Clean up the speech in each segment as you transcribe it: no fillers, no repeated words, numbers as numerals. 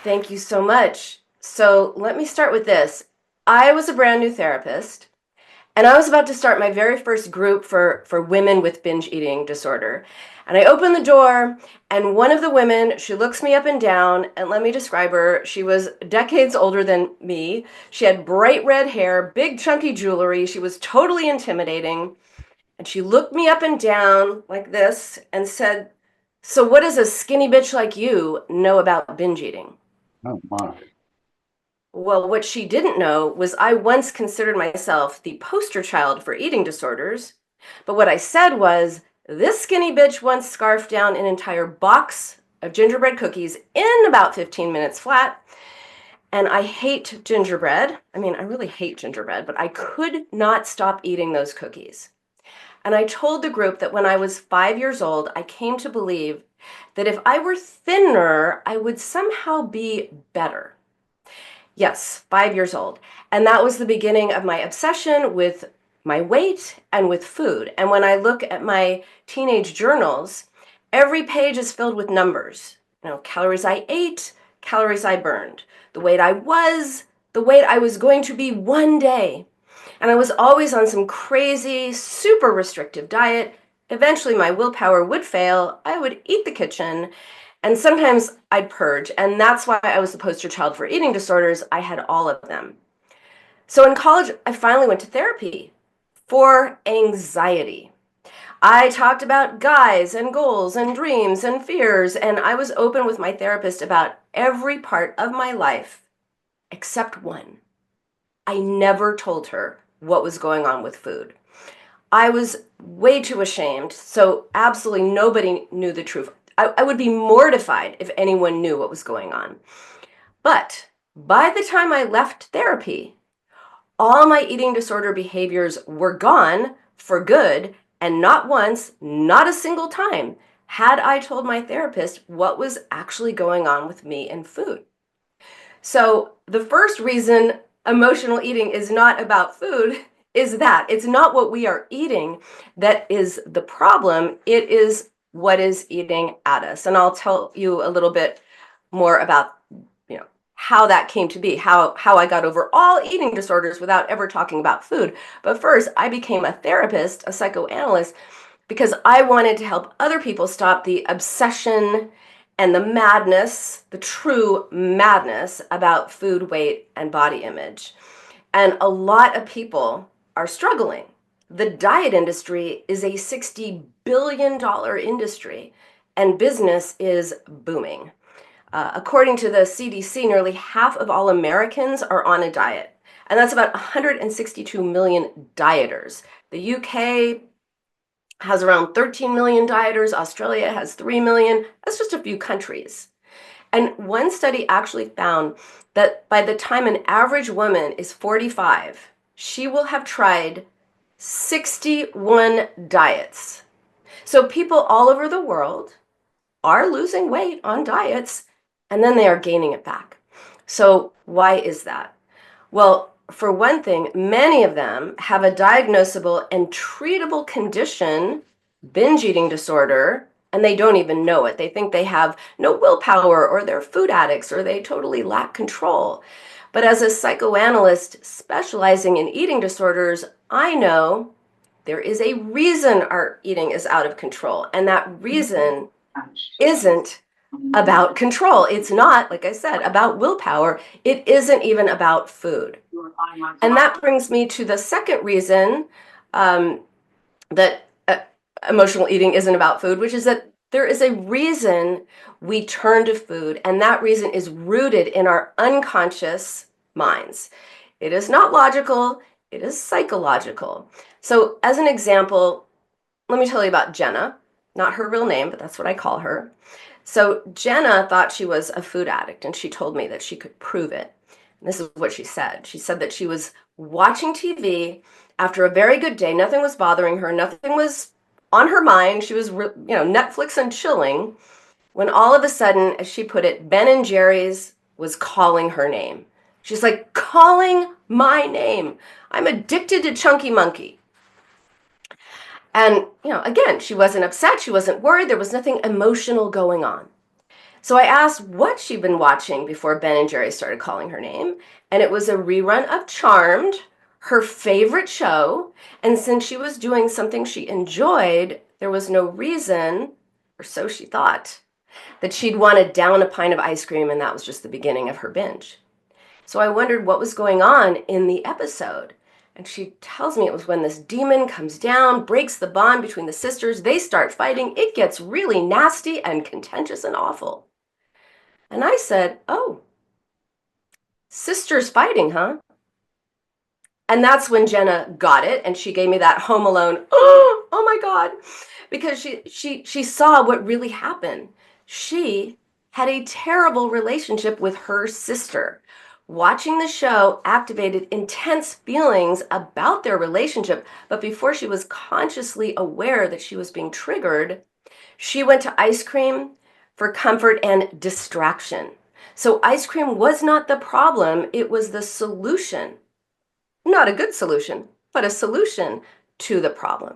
Thank you so much. So let me start with this. I was a brand new therapist, and I was about to start my very first group for women with binge eating disorder. And I opened the door, and one of the women, she looks me up and down, and let me describe her. She was decades older than me. She had bright red hair, big chunky jewelry. She was totally intimidating. And she looked me up and down like this and said, "So what does a skinny bitch like you know about binge eating?" Oh my. Well, what she didn't know was I once considered myself the poster child for eating disorders. But what I said was, this skinny bitch once scarfed down an entire box of gingerbread cookies in about 15 minutes flat. And I hate gingerbread. I mean, I really hate gingerbread, but I could not stop eating those cookies. And I told the group that when I was 5 years old, I came to believe that if I were thinner, I would somehow be better. Yes, 5 years old. And that was the beginning of my obsession with my weight and with food. And when I look at my teenage journals, every page is filled with numbers. Calories I ate, calories I burned, the weight I was, the weight I was going to be one day. And I was always on some crazy, super restrictive diet. Eventually, my willpower would fail. I would eat the kitchen, and sometimes I'd purge. And that's why I was the poster child for eating disorders. I had all of them. So in college, I finally went to therapy for anxiety. I talked about guys and goals and dreams and fears, and I was open with my therapist about every part of my life except one. I never told her what was going on with food. I was way too ashamed, so absolutely nobody knew the truth. I would be mortified if anyone knew what was going on. But by the time I left therapy, all my eating disorder behaviors were gone for good, and not once, not a single time, had I told my therapist what was actually going on with me and food. So the first reason emotional eating is not about food is that it's not what we are eating that is the problem. It is what is eating at us. And I'll tell you a little bit more about, how that came to be, how I got over all eating disorders without ever talking about food. But first, I became a therapist, a psychoanalyst, because I wanted to help other people stop the obsession and the madness, the true madness about food, weight, and body image. And a lot of people are struggling. The diet industry is a $60 billion industry, and business is booming. According to the CDC, nearly half of all Americans are on a diet, and that's about 162 million dieters. The UK has around 13 million dieters. Australia has 3 million. That's just a few countries. And one study actually found that by the time an average woman is 45, she will have tried 61 diets. So people all over the world are losing weight on diets, and then they are gaining it back. So why is that? Well, for one thing, many of them have a diagnosable and treatable condition, binge eating disorder, and they don't even know it. They think they have no willpower, or they're food addicts, or they totally lack control. But as a psychoanalyst specializing in eating disorders, I know there is a reason our eating is out of control, and that reason isn't about control. It's not, like I said, about willpower. It isn't even about food. And that brings me to the second reason that emotional eating isn't about food, which is that there is a reason we turn to food, and that reason is rooted in our unconscious minds. It is not logical, it is psychological. So, as an example, let me tell you about Jenna. Not her real name, but that's what I call her. So Jenna thought she was a food addict, and she told me that she could prove it. And this is what she said. She said that she was watching TV after a very good day. Nothing was bothering her. Nothing was on her mind. She was, Netflix and chilling, when all of a sudden, as she put it, Ben and Jerry's was calling her name. She's like, calling my name. I'm addicted to Chunky Monkey. And, again, she wasn't upset. She wasn't worried. There was nothing emotional going on. So I asked what she'd been watching before Ben and Jerry started calling her name, and it was a rerun of Charmed, her favorite show. And since she was doing something she enjoyed, there was no reason, or so she thought, that she'd want to down a pint of ice cream, and that was just the beginning of her binge. So I wondered what was going on in the episode. And she tells me it was when this demon comes down, breaks the bond between the sisters, they start fighting, it gets really nasty and contentious and awful. And I said, "Oh, sisters fighting, huh?" And that's when Jenna got it, and she gave me that Home Alone, oh my God, because she saw what really happened. She had a terrible relationship with her sister. Watching the show activated intense feelings about their relationship, but before she was consciously aware that she was being triggered, she went to ice cream for comfort and distraction. So ice cream was not the problem, it was the solution. Not a good solution, but a solution to the problem.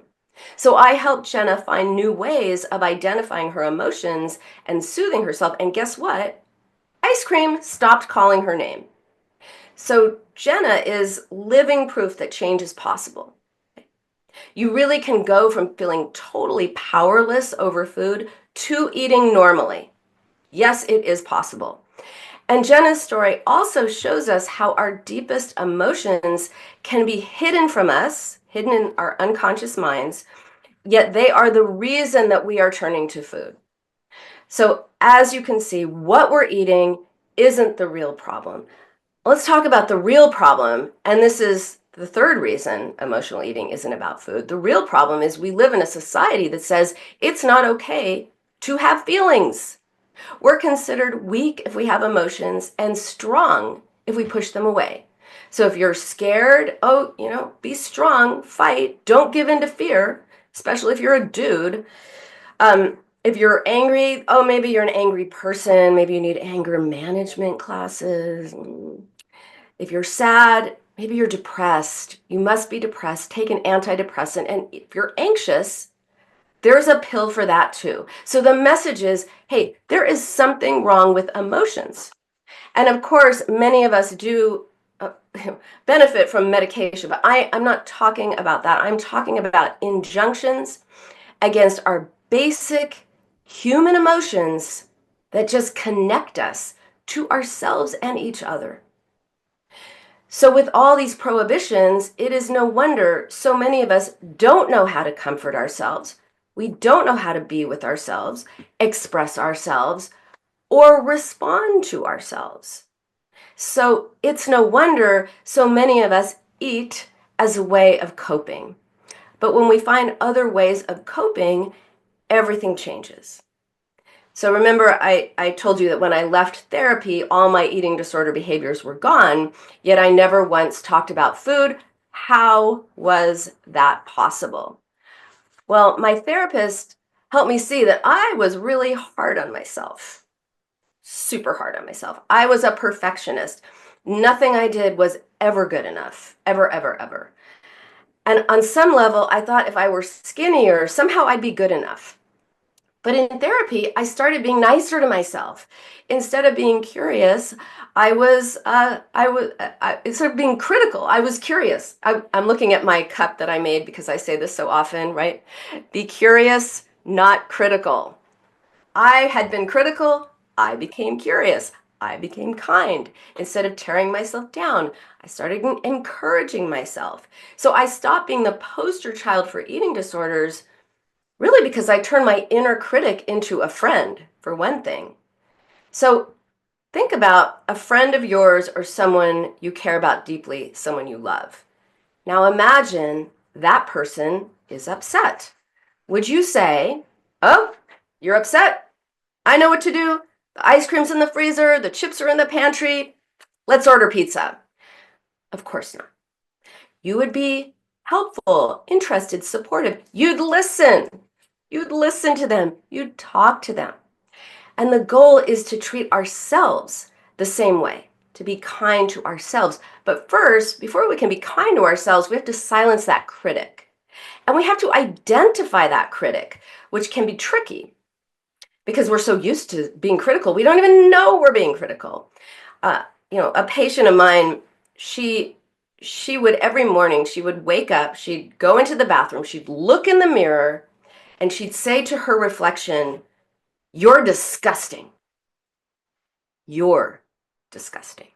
So I helped Jenna find new ways of identifying her emotions and soothing herself. And guess what? Ice cream stopped calling her name. So Jenna is living proof that change is possible. You really can go from feeling totally powerless over food to eating normally. Yes, it is possible. And Jenna's story also shows us how our deepest emotions can be hidden from us, hidden in our unconscious minds, yet they are the reason that we are turning to food. So as you can see, what we're eating isn't the real problem. Let's talk about the real problem, and this is the third reason emotional eating isn't about food. The real problem is we live in a society that says it's not okay to have feelings. We're considered weak if we have emotions and strong if we push them away. So if you're scared, oh, be strong, fight, don't give in to fear, especially if you're a dude. If you're angry, oh, maybe you're an angry person. Maybe you need anger management classes. If you're sad, maybe you're depressed. You must be depressed. Take an antidepressant. And if you're anxious, there's a pill for that too. So the message is, hey, there is something wrong with emotions. And of course, many of us do benefit from medication, but I'm not talking about that. I'm talking about injunctions against our basic human emotions that just connect us to ourselves and each other. So with all these prohibitions, it is no wonder so many of us don't know how to comfort ourselves. We don't know how to be with ourselves, express ourselves, or respond to ourselves. So it's no wonder so many of us eat as a way of coping. But when we find other ways of coping, everything changes. So remember, I told you that when I left therapy, all my eating disorder behaviors were gone, yet I never once talked about food. How was that possible? Well, my therapist helped me see that I was really hard on myself, super hard on myself. I was a perfectionist. Nothing I did was ever good enough, ever, ever, ever. And on some level, I thought if I were skinnier, somehow I'd be good enough. But in therapy, I started being nicer to myself. Instead of being curious, instead of being critical, I was curious. I'm looking at my cup that I made because I say this so often, right? Be curious, not critical. I had been critical, I became curious. I became kind. Instead of tearing myself down, I started encouraging myself. So I stopped being the poster child for eating disorders. Really, because I turned my inner critic into a friend, for one thing. So think about a friend of yours or someone you care about deeply, someone you love. Now imagine that person is upset. Would you say, "Oh, you're upset? I know what to do. The ice cream's in the freezer, the chips are in the pantry. Let's order pizza"? Of course not. You would be helpful, interested, supportive. You'd listen. You'd listen to them. You'd talk to them. And the goal is to treat ourselves the same way, to be kind to ourselves. But first, before we can be kind to ourselves, we have to silence that critic. And we have to identify that critic, which can be tricky. because we're so used to being critical. We don't even know we're being critical. Uh, a patient of mine, she would every morning, she would wake up, she'd go into the bathroom, she'd look in the mirror, and she'd say to her reflection, "You're disgusting. You're disgusting."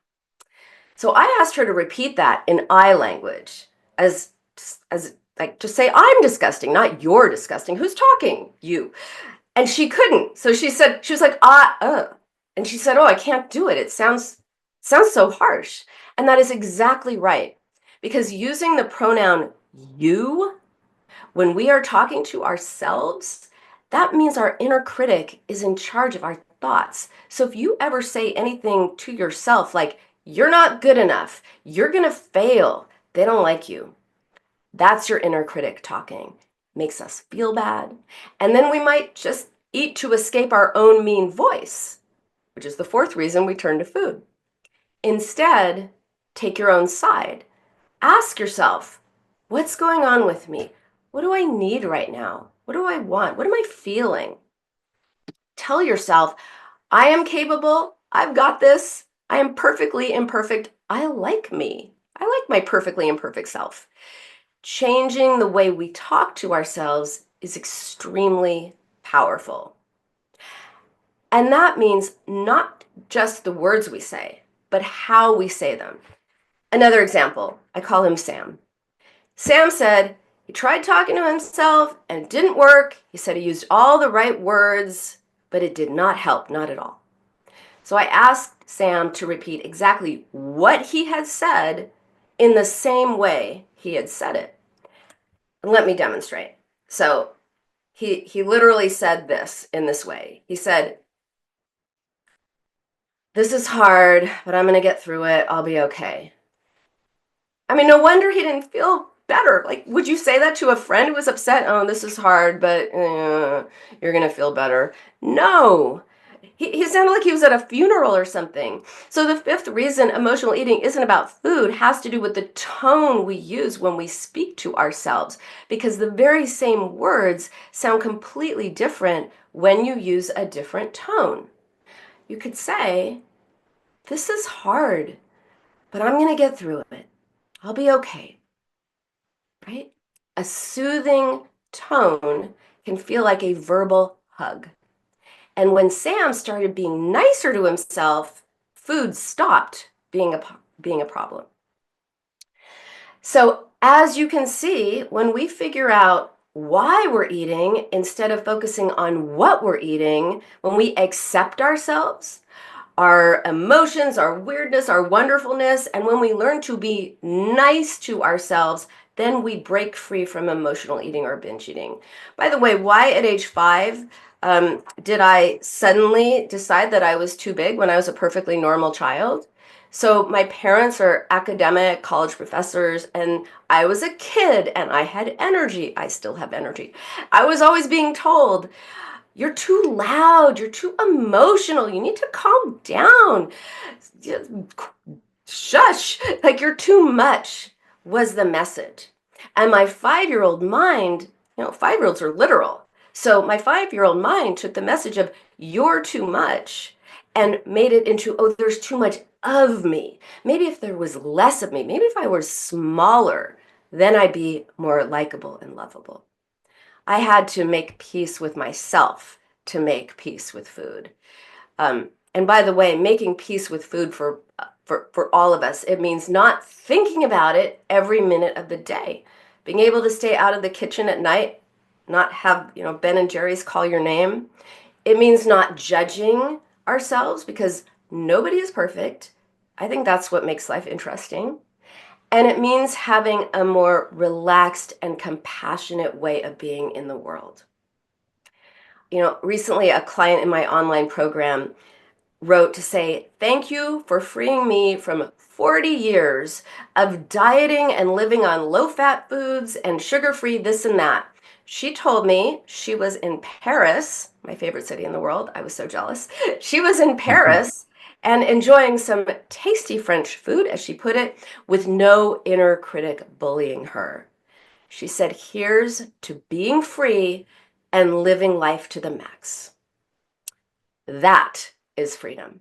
So I asked her to repeat that in I language as as like to say I'm disgusting, not you're disgusting. Who's talking? You. And she couldn't. So she was like, and she said, "Oh, I can't do it. It sounds so harsh." And that is exactly right. Because using the pronoun you when we are talking to ourselves, that means our inner critic is in charge of our thoughts. So if you ever say anything to yourself like, "You're not good enough, you're going to fail, they don't like you," that's your inner critic talking. Makes us feel bad. And then we might just eat to escape our own mean voice, which is the fourth reason we turn to food. Instead, take your own side. Ask yourself, what's going on with me? What do I need right now? What do I want? What am I feeling? Tell yourself, I am capable. I've got this. I am perfectly imperfect. I like me. I like my perfectly imperfect self. Changing the way we talk to ourselves is extremely powerful. And that means not just the words we say, but how we say them. Another example, I call him Sam. Sam said he tried talking to himself and it didn't work. He said he used all the right words, but it did not help, not at all. So I asked Sam to repeat exactly what he had said in the same way he had said it. And let me demonstrate. So he literally said this in this way. He said, "This is hard, but I'm going to get through it. I'll be okay." I mean, no wonder he didn't feel better. Like, would you say that to a friend who was upset? "Oh, this is hard, but you're going to feel better." No. He sounded like he was at a funeral or something. So the fifth reason emotional eating isn't about food has to do with the tone we use when we speak to ourselves, because the very same words sound completely different when you use a different tone. You could say, "This is hard, but I'm going to get through it. I'll be okay," right? A soothing tone can feel like a verbal hug. And when Sam started being nicer to himself, food stopped being a problem. So, as you can see, when we figure out why we're eating instead of focusing on what we're eating, when we accept ourselves, our emotions, our weirdness, our wonderfulness, and when we learn to be nice to ourselves, then we break free from emotional eating or binge eating. By the way, why at age 5 did I suddenly decide that I was too big when I was a perfectly normal child? So my parents are academic college professors, and I was a kid and I had energy. I still have energy. I was always being told, "You're too loud. You're too emotional. You need to calm down. Shush. Like, you're too much," was the message. And my 5-year-old mind, 5-year-olds are literal. So my 5-year-old mind took the message of "you're too much" and made it into, "Oh, there's too much of me. Maybe if there was less of me, maybe if I were smaller, then I'd be more likable and lovable." I had to make peace with myself to make peace with food. And by the way, making peace with food for all of us, it means not thinking about it every minute of the day. Being able to stay out of the kitchen at night, not have, Ben and Jerry's call your name. It means not judging ourselves because nobody is perfect. I think that's what makes life interesting. And it means having a more relaxed and compassionate way of being in the world. Recently a client in my online program wrote to say, "Thank you for freeing me from 40 years of dieting and living on low-fat foods and sugar-free this and that." She told me she was in Paris, my favorite city in the world. I was so jealous. She was in Paris and enjoying some tasty French food, as she put it, with no inner critic bullying her. She said, "Here's to being free and living life to the max." That is freedom.